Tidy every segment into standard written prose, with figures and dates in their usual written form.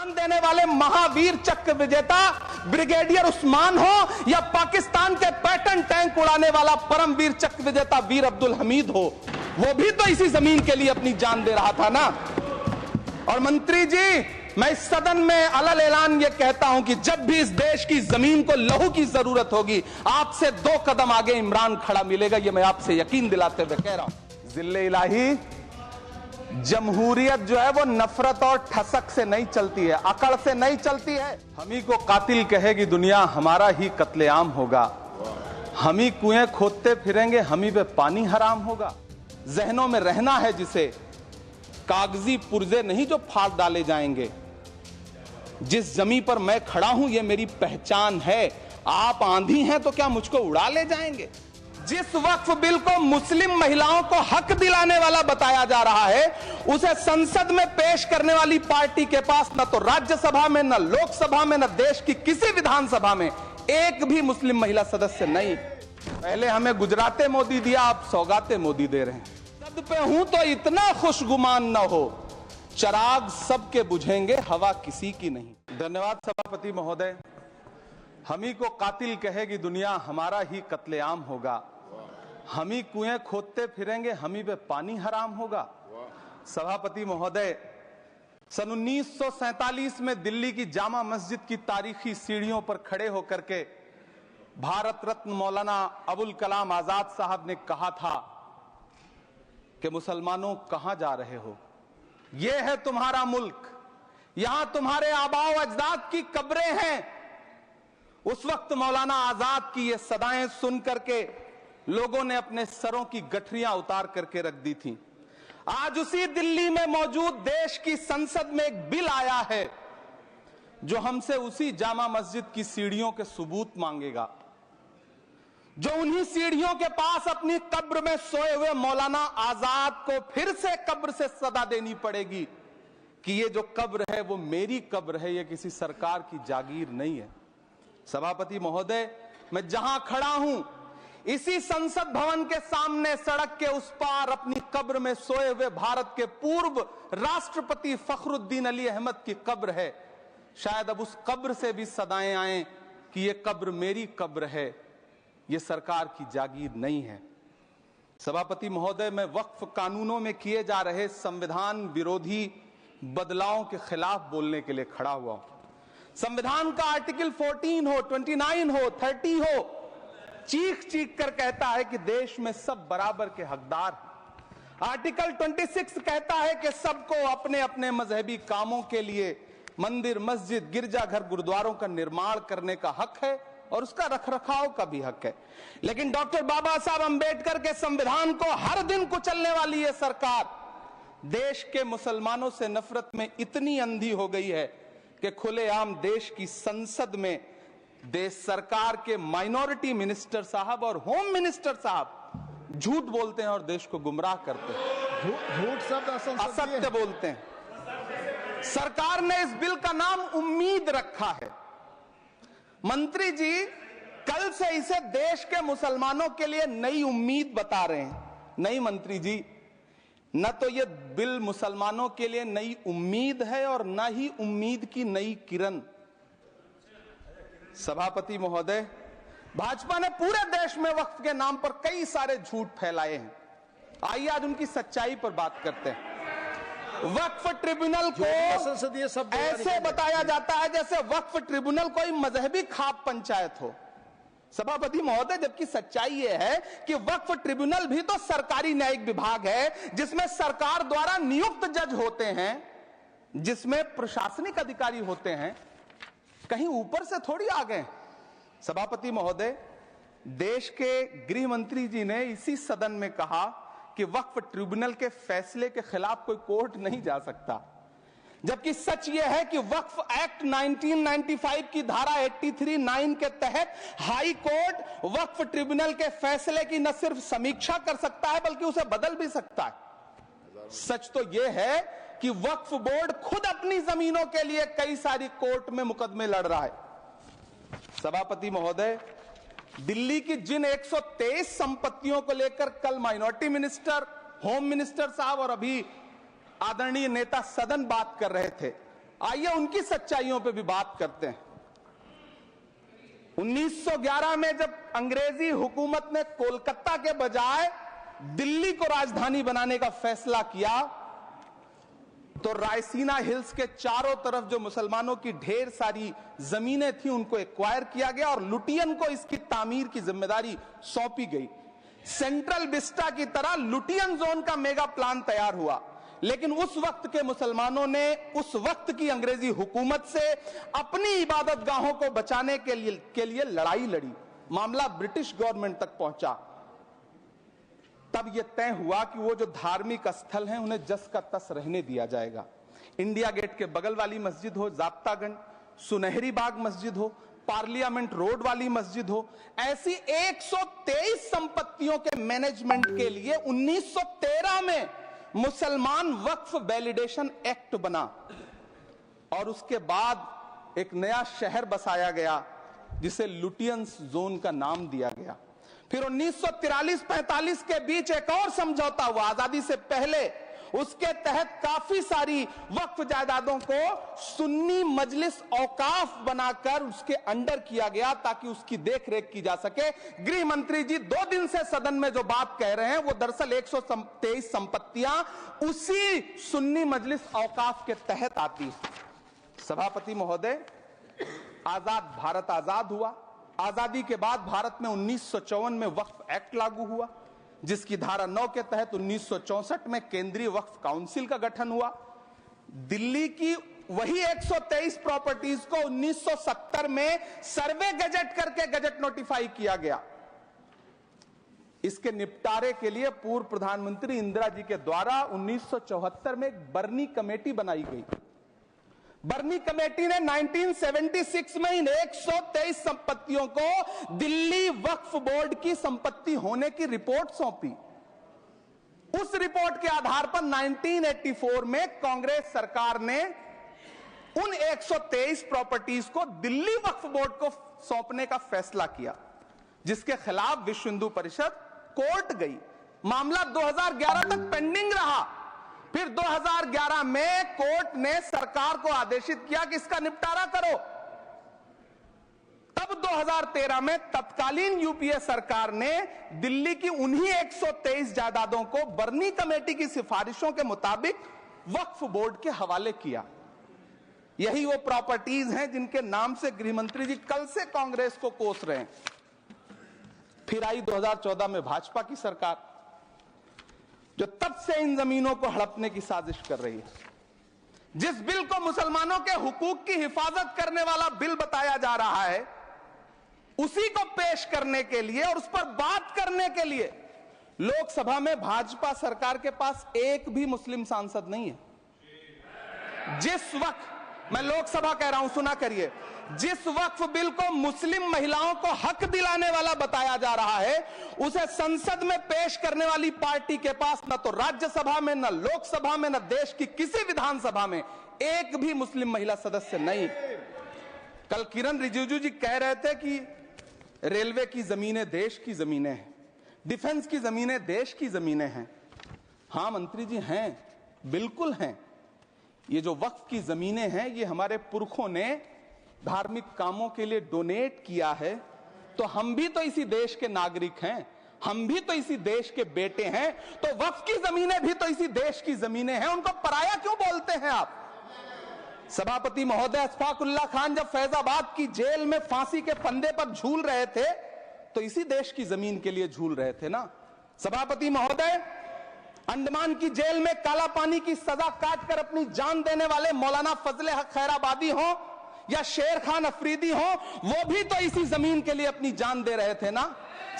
जान देने वाले महावीर चक्र विजेता ब्रिगेडियर उस्मान हो या पाकिस्तान के पैटर्न टैंक उड़ाने वाला परमवीर चक्र विजेता वीर अब्दुल हमीद हो, वो भी तो इसी जमीन के लिए अपनी जान दे रहा था ना। और मंत्री जी, मैं इस सदन में अलल ऐलान ये कहता हूं कि जब भी इस देश की जमीन को लहू की जरूरत होगी, आपसे 2 कदम आगे इमरान खड़ा मिलेगा। ये मैं आपसे यकीन दिलाते हुए कह रहा हूं। जिल्ले इलाही, जमहूरियत जो है वो नफरत और ठसक से नहीं चलती है, अकड़ से नहीं चलती है। हम ही को कातिल कहेगी दुनिया, हमारा ही कत्लेआम होगा। हम ही कुएं खोदते फिरेंगे, हम ही पे पानी हराम होगा। जहनों में रहना है जिसे, कागजी पुर्जे नहीं जो फाड़ डाले जाएंगे। जिस जमी पर मैं खड़ा हूं ये मेरी पहचान है। आप आंधी हैं तो क्या मुझको उड़ा ले जाएंगे? जिस वक्फ बिल को मुस्लिम महिलाओं को हक दिलाने वाला बताया जा रहा है, उसे संसद में पेश करने वाली पार्टी के पास न तो राज्यसभा में, न लोकसभा में, न देश की किसी विधानसभा में एक भी मुस्लिम महिला सदस्य नहीं। पहले हमें गुजराते मोदी दिया, आप सौगाते मोदी दे रहे हैं। सद पे हूं तो इतना खुशगुमान न हो, चराग सबके बुझेंगे, हवा किसी की नहीं। धन्यवाद सभापति महोदय। हम ही को कातिल कहेगी दुनिया, हमारा ही कत्लेआम होगा। हम ही कुएं खोदते फिरेंगे, हम ही पे पानी हराम होगा। सभापति महोदय, सन 1947 में दिल्ली की जामा मस्जिद की तारीखी सीढ़ियों पर खड़े होकर के भारत रत्न मौलाना अबुल कलाम आजाद साहब ने कहा था कि मुसलमानों कहां जा रहे हो, यह है तुम्हारा मुल्क, यहां तुम्हारे आबाओ अजदाद की कब्रें हैं। उस वक्त मौलाना आजाद की ये सदाएं सुन करके लोगों ने अपने सरों की गठरियां उतार करके रख दी थी। आज उसी दिल्ली में मौजूद देश की संसद में एक बिल आया है जो हमसे उसी जामा मस्जिद की सीढ़ियों के सबूत मांगेगा, जो उन्हीं सीढ़ियों के पास अपनी कब्र में सोए हुए मौलाना आजाद को फिर से कब्र से सदा देनी पड़ेगी कि ये जो कब्र है वो मेरी कब्र है, ये किसी सरकार की जागीर नहीं है। सभापति महोदय, मैं जहां खड़ा हूं इसी संसद भवन के सामने सड़क के उस पार अपनी कब्र में सोए हुए भारत के पूर्व राष्ट्रपति फखरुद्दीन अली अहमद की कब्र है। शायद अब उस कब्र से भी सदाएं आए कि ये कब्र मेरी कब्र है, ये सरकार की जागीर नहीं है। सभापति महोदय, मैं वक्फ कानूनों में किए जा रहे संविधान विरोधी बदलावों के खिलाफ बोलने के लिए खड़ा हुआ हूं। संविधान का आर्टिकल 14 हो, 29 हो, 30 हो, चीख चीख कर कहता है कि देश में सब बराबर के हकदार हैं। आर्टिकल 26 कहता है कि सबको अपने अपने मजहबी कामों के लिए मंदिर, मस्जिद, गिरजाघर, गुरुद्वारों का निर्माण करने का हक है और उसका रखरखाव का भी हक है। लेकिन डॉक्टर बाबा साहब अंबेडकर के संविधान को हर दिन कुचलने वाली ये सरकार देश के मुसलमानों से नफरत में इतनी अंधी हो गई है कि खुलेआम देश की संसद में देश सरकार के माइनॉरिटी मिनिस्टर साहब और होम मिनिस्टर साहब झूठ बोलते हैं और देश को गुमराह करते हैं। झूठ शब्द असत्य बोलते हैं। सरकार ने इस बिल का नाम उम्मीद रखा है। मंत्री जी, कल से इसे देश के मुसलमानों के लिए नई उम्मीद बता रहे हैं। नहीं मंत्री जी, न तो ये बिल मुसलमानों के लिए नई उम्मीद है और न ही उम्मीद की नई किरण। सभापति महोदय, भाजपा ने पूरे देश में वक्फ के नाम पर कई सारे झूठ फैलाए हैं। आइए आज उनकी सच्चाई पर बात करते हैं। वक्फ ट्रिब्यूनल को ऐसे बताया जाता है जैसे वक्फ ट्रिब्यूनल कोई मजहबी खाप पंचायत हो। सभापति महोदय, जबकि सच्चाई यह है कि वक्फ ट्रिब्यूनल भी तो सरकारी न्यायिक विभाग है जिसमें सरकार द्वारा नियुक्त जज होते हैं, जिसमें प्रशासनिक अधिकारी होते हैं, कहीं ऊपर से थोड़ी आ गए। सभापति महोदय, देश के गृह मंत्री जी ने इसी सदन में कहा कि वक्फ ट्रिब्यूनल के फैसले के खिलाफ कोई कोर्ट नहीं जा सकता, जबकि सच यह है कि वक्फ एक्ट 1995 की धारा 83(9) के तहत हाई कोर्ट वक्फ ट्रिब्यूनल के फैसले की न सिर्फ समीक्षा कर सकता है बल्कि उसे बदल भी सकता है। सच तो यह है कि वक्फ बोर्ड खुद अपनी जमीनों के लिए कई सारी कोर्ट में मुकदमे लड़ रहा है। सभापति महोदय, दिल्ली की जिन 123 संपत्तियों को लेकर कल माइनॉरिटी मिनिस्टर, होम मिनिस्टर साहब और अभी आदरणीय नेता सदन बात कर रहे थे, आइए उनकी सच्चाइयों पे भी बात करते हैं। 1911 में जब अंग्रेजी हुकूमत ने कोलकाता के बजाय दिल्ली को राजधानी बनाने का फैसला किया, तो रायसीना हिल्स के चारों तरफ जो मुसलमानों की ढेर सारी जमीनें थी उनको एक्वायर किया गया और लुटियन को इसकी तामीर की जिम्मेदारी सौंपी गई। सेंट्रल विस्टा की तरह लुटियन जोन का मेगा प्लान तैयार हुआ, लेकिन उस वक्त के मुसलमानों ने उस वक्त की अंग्रेजी हुकूमत से अपनी इबादत गाहों को बचाने के लिए लड़ाई लड़ी। मामला ब्रिटिश गवर्नमेंट तक पहुंचा। तब यह तय हुआ कि वो जो धार्मिक स्थल हैं उन्हें जस का तस रहने दिया जाएगा। इंडिया गेट के बगल वाली मस्जिद हो, जाब्तागंज, सुनहरी बाग मस्जिद हो, पार्लियामेंट रोड वाली मस्जिद हो, ऐसी 123 संपत्तियों के मैनेजमेंट के लिए 1913 में मुसलमान वक्फ वैलिडेशन एक्ट बना और उसके बाद एक नया शहर बसाया गया जिसे लुटियंस जोन का नाम दिया गया। फिर 1943-45 के बीच एक और समझौता हुआ आजादी से पहले। उसके तहत काफी सारी वक्फ जायदादों को सुन्नी मजलिस औकाफ बनाकर उसके अंडर किया गया ताकि उसकी देखरेख की जा सके। गृह मंत्री जी 2 दिन से सदन में जो बात कह रहे हैं वो दरअसल 123 संपत्तियां उसी सुन्नी मजलिस औकाफ के तहत आती है। सभापति महोदय, आजाद भारत आजाद हुआ। आजादी के बाद भारत में 1954 में वक्फ एक्ट लागू हुआ, जिसकी धारा 9 के तहत 1964 में केंद्रीय वक्फ काउंसिल का गठन हुआ। दिल्ली की वही 123 प्रॉपर्टीज को 1970 में सर्वे गजट करके गजट नोटिफाई किया गया। इसके निपटारे के लिए पूर्व प्रधानमंत्री इंदिरा जी के द्वारा 1974 में एक बर्नी कमेटी बनाई गई। बर्नी कमेटी ने 1976 में इन 123 संपत्तियों को दिल्ली वक्फ बोर्ड की संपत्ति होने की रिपोर्ट सौंपी। उस रिपोर्ट के आधार पर 1984 में कांग्रेस सरकार ने उन 123 प्रॉपर्टीज को दिल्ली वक्फ बोर्ड को सौंपने का फैसला किया, जिसके खिलाफ विश्व हिंदू परिषद कोर्ट गई। मामला 2011 तक पेंडिंग रहा। फिर 2011 में कोर्ट ने सरकार को आदेशित किया कि इसका निपटारा करो। तब 2013 में तत्कालीन यूपीए सरकार ने दिल्ली की उन्हीं 123 जायदादों को बर्नी कमेटी की सिफारिशों के मुताबिक वक्फ बोर्ड के हवाले किया। यही वो प्रॉपर्टीज हैं जिनके नाम से गृह मंत्री जी कल से कांग्रेस को कोस रहे हैं। फिर आई 2014 में भाजपा की सरकार, जो तब से इन जमीनों को हड़पने की साजिश कर रही है। जिस बिल को मुसलमानों के हुकूक की हिफाजत करने वाला बिल बताया जा रहा है, उसी को पेश करने के लिए और उस पर बात करने के लिए लोकसभा में भाजपा सरकार के पास एक भी मुस्लिम सांसद नहीं है। जिस वक्त, मैं लोकसभा कह रहा हूं, सुना करिए, जिस वक्फ बिल को मुस्लिम महिलाओं को हक दिलाने वाला बताया जा रहा है, उसे संसद में पेश करने वाली पार्टी के पास न तो राज्यसभा में, न लोकसभा में, न देश की किसी विधानसभा में एक भी मुस्लिम महिला सदस्य नहीं। कल किरण रिजिजू जी कह रहे थे कि रेलवे की जमीनें देश की जमीनें हैं, डिफेंस की जमीनें देश की जमीनें हैं। हां मंत्री जी, हैं, बिल्कुल हैं। ये जो वक्फ की जमीनें हैं, ये हमारे पुरखों ने धार्मिक कामों के लिए डोनेट किया है। तो हम भी तो इसी देश के नागरिक हैं, हम भी तो इसी देश के बेटे हैं, तो वक्फ की जमीनें भी तो इसी देश की जमीनें हैं। उनको पराया क्यों बोलते हैं आप? सभापति महोदय, अशफाकुल्लाह खान जब फैजाबाद की जेल में फांसी के फंदे पर झूल रहे थे, तो इसी देश की जमीन के लिए झूल रहे थे ना। सभापति महोदय, अंडमान की जेल में काला पानी की सजा काटकर अपनी जान देने वाले मौलाना फजले हक खैराबादी हो या शेर खान अफरीदी हो, वो भी तो इसी जमीन के लिए अपनी जान दे रहे थे ना।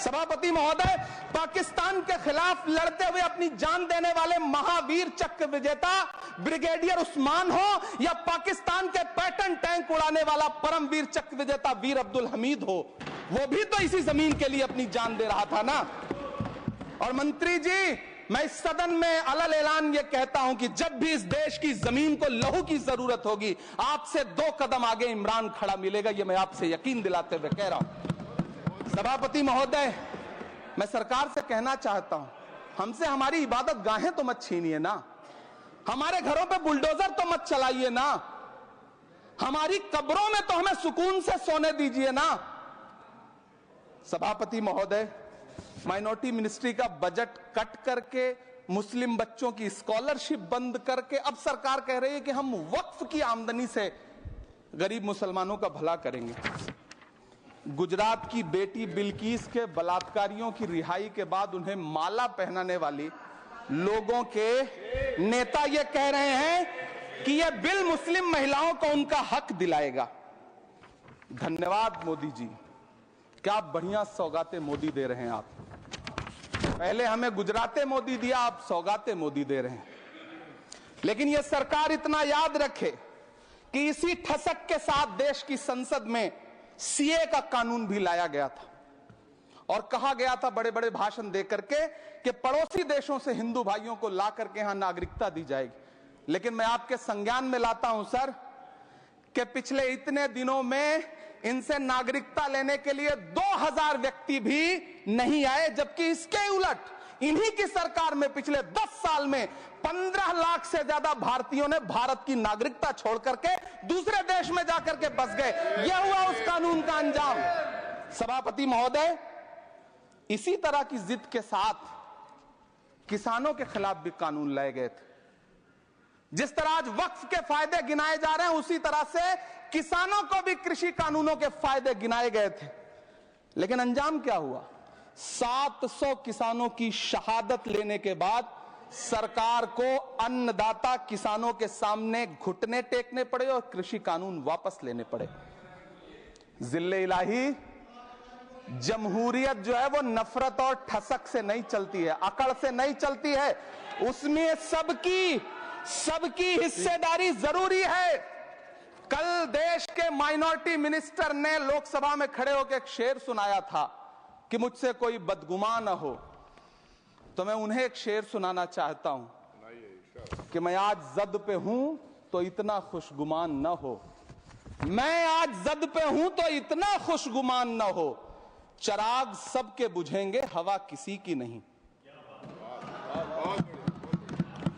सभापति महोदय, पाकिस्तान के खिलाफ लड़ते हुए अपनी जान देने वाले महावीर चक्र विजेता ब्रिगेडियर उस्मान हो या पाकिस्तान के पैटर्न टैंक उड़ाने वाला परमवीर चक्र विजेता वीर अब्दुल हमीद हो, वो भी तो इसी जमीन के लिए अपनी जान दे रहा था ना। और मंत्री जी, मैं इस सदन में अलल ऐलान ये कहता हूं कि जब भी इस देश की जमीन को लहू की जरूरत होगी, आपसे 2 कदम आगे इमरान खड़ा मिलेगा। ये मैं आपसे यकीन दिलाते हुए कह रहा हूं। सभापति महोदय, मैं सरकार से कहना चाहता हूं, हमसे हमारी इबादत गाहें तो मत छीनिए ना, हमारे घरों पे बुलडोजर तो मत चलाइए ना। हमारी कब्रों में तो हमें सुकून से सोने दीजिए ना। सभापति महोदय, माइनॉरिटी मिनिस्ट्री का बजट कट करके, मुस्लिम बच्चों की स्कॉलरशिप बंद करके अब सरकार कह रही है कि हम वक्फ की आमदनी से गरीब मुसलमानों का भला करेंगे। गुजरात की बेटी बिल्किस के बलात्कारियों की रिहाई के बाद उन्हें माला पहनाने वाली लोगों के नेता ये कह रहे हैं कि यह बिल मुस्लिम महिलाओं को उनका हक दिलाएगा। धन्यवाद मोदी जी, क्या बढ़िया सौगातें मोदी दे रहे हैं आप। पहले हमें गुजराते मोदी दिया, आप सौगाते मोदी दे रहे हैं। लेकिन यह सरकार इतना याद रखे कि इसी ठसक के साथ देश की संसद में सीए का कानून भी लाया गया था और कहा गया था बड़े बड़े भाषण देकर के कि पड़ोसी देशों से हिंदू भाइयों को ला करके यहां नागरिकता दी जाएगी। लेकिन मैं आपके संज्ञान में लाता हूं सर कि पिछले इतने दिनों में इनसे नागरिकता लेने के लिए 2000 व्यक्ति भी नहीं आए, जबकि इसके उलट इन्हीं की सरकार में पिछले 10 साल में 15 लाख से ज्यादा भारतीयों ने भारत की नागरिकता छोड़ करके दूसरे देश में जाकर के बस गए। यह हुआ उस कानून का अंजाम। सभापति महोदय, इसी तरह की जिद के साथ किसानों के खिलाफ भी कानून लाए गए थे। जिस तरह आज वक्फ के फायदे गिनाए जा रहे हैं, उसी तरह से किसानों को भी कृषि कानूनों के फायदे गिनाए गए थे। लेकिन अंजाम क्या हुआ? 700 किसानों की शहादत लेने के बाद सरकार को अन्नदाता किसानों के सामने घुटने टेकने पड़े और कृषि कानून वापस लेने पड़े। जिल्ले इलाही, जमहूरियत जो है वो नफरत और ठसक से नहीं चलती है, अकड़ से नहीं चलती है। उसमें सबकी हिस्सेदारी जरूरी है। कल देश के माइनॉरिटी मिनिस्टर ने लोकसभा में खड़े होकर एक शेर सुनाया था कि मुझसे कोई बदगुमान न हो। तो मैं उन्हें एक शेर सुनाना चाहता हूं कि मैं आज जद पे हूं तो इतना खुशगुमान न हो, मैं आज जद पे हूं तो इतना खुशगुमान न हो, चराग सबके बुझेंगे हवा किसी की नहीं।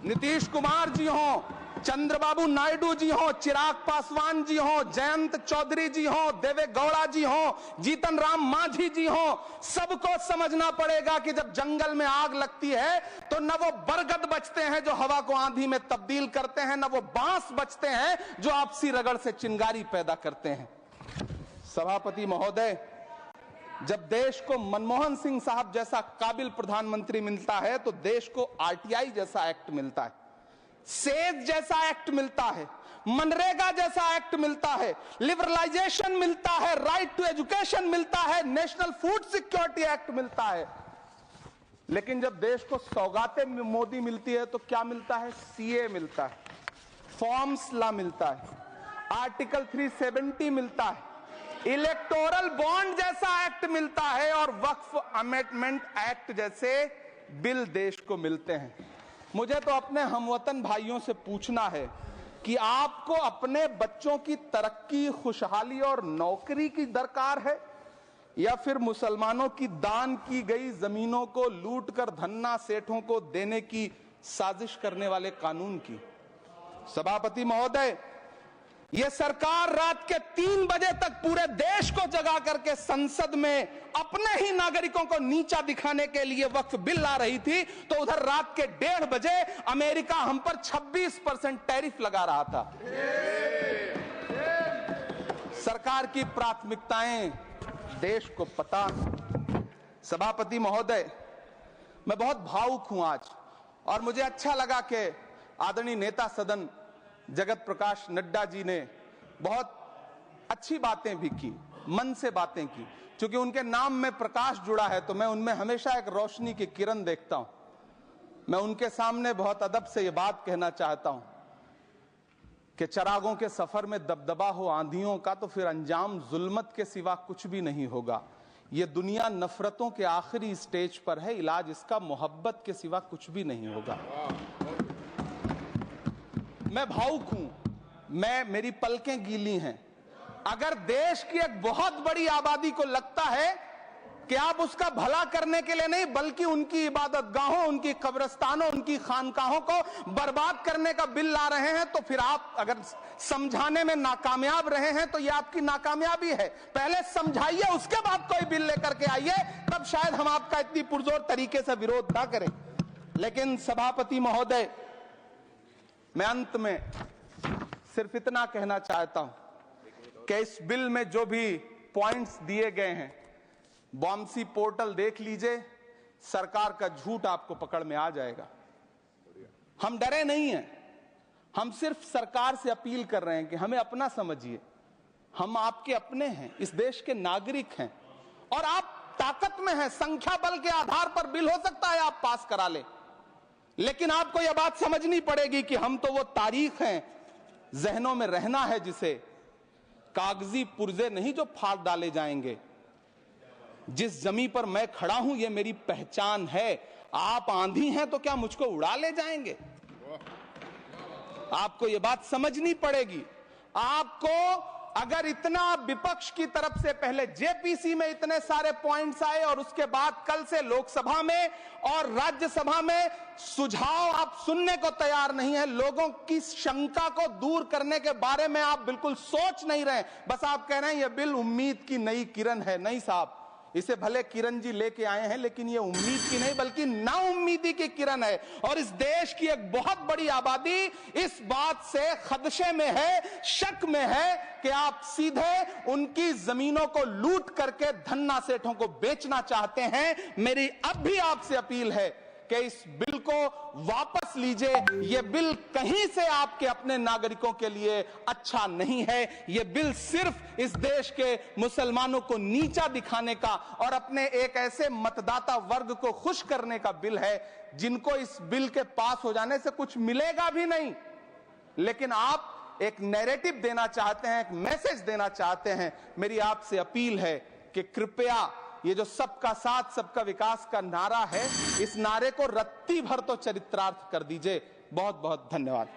नीतीश कुमार जी हो, चंद्रबाबू नायडू जी हो, चिराग पासवान जी हो, जयंत चौधरी जी हो, देवे गौड़ा जी हो, जीतन राम मांझी जी हो, सबको समझना पड़ेगा कि जब जंगल में आग लगती है तो न वो बरगद बचते हैं जो हवा को आंधी में तब्दील करते हैं, न वो बांस बचते हैं जो आपसी रगड़ से चिंगारी पैदा करते हैं। सभापति महोदय, जब देश को मनमोहन सिंह साहब जैसा काबिल प्रधानमंत्री मिलता है तो देश को आरटीआई जैसा एक्ट मिलता है, सेज जैसा एक्ट मिलता है, मनरेगा जैसा एक्ट मिलता है, लिबरलाइजेशन मिलता है, राइट टू एजुकेशन मिलता है, नेशनल फूड सिक्योरिटी एक्ट मिलता है। लेकिन जब देश को सौगातें मोदी मिलती है तो क्या मिलता है? सीए मिलता है, फॉर्म्स लॉ मिलता है, आर्टिकल 370 मिलता है, इलेक्टोरल बॉन्ड जैसा एक्ट मिलता है और वक्फ अमेंडमेंट एक्ट जैसे बिल देश को मिलते हैं। मुझे तो अपने हमवतन भाइयों से पूछना है कि आपको अपने बच्चों की तरक्की, खुशहाली और नौकरी की दरकार है या फिर मुसलमानों की दान की गई जमीनों को लूटकर धन्ना सेठों को देने की साजिश करने वाले कानून की? सभापति महोदय, यह सरकार रात के 3 बजे तक पूरे देश को जगा करके संसद में अपने ही नागरिकों को नीचा दिखाने के लिए वक्फ बिल ला रही थी, तो उधर रात के 1:30 बजे अमेरिका हम पर 26% टैरिफ लगा रहा था। सरकार की प्राथमिकताएं देश को पता। सभापति महोदय, मैं बहुत भावुक हूं आज और मुझे अच्छा लगा कि आदरणीय नेता सदन जगत प्रकाश नड्डा जी ने बहुत अच्छी बातें भी की, मन से बातें की। क्योंकि उनके नाम में प्रकाश जुड़ा है तो मैं उनमें हमेशा एक रोशनी की किरण देखता हूं। मैं उनके सामने बहुत अदब से यह बात कहना चाहता हूं कि चरागों के सफर में दबदबा हो आंधियों का तो फिर अंजाम जुल्मत के सिवा कुछ भी नहीं होगा। यह दुनिया नफरतों के आखिरी स्टेज पर है, इलाज इसका मोहब्बत के सिवा कुछ भी नहीं होगा। मैं भावुक हूं, मेरी पलकें गीली हैं। अगर देश की एक बहुत बड़ी आबादी को लगता है कि आप उसका भला करने के लिए नहीं बल्कि उनकी इबादतगाहों, उनकी कब्रिस्तानों, उनकी खानकाहों को बर्बाद करने का बिल ला रहे हैं, तो फिर आप अगर समझाने में नाकामयाब रहे हैं तो यह आपकी नाकामयाबी है। पहले समझाइए, उसके बाद कोई बिल लेकर के आइए, तब शायद हम आपका इतनी पुरजोर तरीके से विरोध ना करें। लेकिन सभापति महोदय, मैं अंत में सिर्फ इतना कहना चाहता हूं कि इस बिल में जो भी पॉइंट्स दिए गए हैं, वामसी पोर्टल देख लीजिए, सरकार का झूठ आपको पकड़ में आ जाएगा। हम डरे नहीं हैं, हम सिर्फ सरकार से अपील कर रहे हैं कि हमें अपना समझिए। हम आपके अपने हैं, इस देश के नागरिक हैं, और आप ताकत में हैं। संख्या बल के आधार पर बिल हो सकता है आप पास करा ले, लेकिन आपको यह बात समझनी पड़ेगी कि हम तो वो तारीख हैं, जहनों में रहना है, जिसे कागजी पुर्जे नहीं जो फाड़ डाले जाएंगे। जिस जमीन पर मैं खड़ा हूं, यह मेरी पहचान है। आप आंधी हैं तो क्या मुझको उड़ा ले जाएंगे? आपको यह बात समझनी पड़ेगी। आपको अगर इतना विपक्ष की तरफ से पहले जेपीसी में इतने सारे पॉइंट्स आए और उसके बाद कल से लोकसभा में और राज्यसभा में सुझाव आप सुनने को तैयार नहीं है, लोगों की शंका को दूर करने के बारे में आप बिल्कुल सोच नहीं रहे, बस आप कह रहे हैं यह बिल उम्मीद की नई किरण है। नहीं साहब, इसे भले किरण जी लेके आए हैं, लेकिन ये उम्मीद की नहीं बल्कि नाउम्मीदी की किरण है। और इस देश की एक बहुत बड़ी आबादी इस बात से खदशे में है, शक में है कि आप सीधे उनकी जमीनों को लूट करके धन्ना सेठों को बेचना चाहते हैं। मेरी अब भी आपसे अपील है कि इस बिल को वापस लीजिए। यह बिल कहीं से आपके अपने नागरिकों के लिए अच्छा नहीं है। यह बिल सिर्फ इस देश के मुसलमानों को नीचा दिखाने का और अपने एक ऐसे मतदाता वर्ग को खुश करने का बिल है जिनको इस बिल के पास हो जाने से कुछ मिलेगा भी नहीं। लेकिन आप एक नैरेटिव देना चाहते हैं, एक मैसेज देना चाहते हैं। मेरी आपसे अपील है कि कृपया ये जो सबका साथ सबका विकास का नारा है, इस नारे को रत्ती भर तो चरित्रार्थ कर दीजिए। बहुत बहुत धन्यवाद।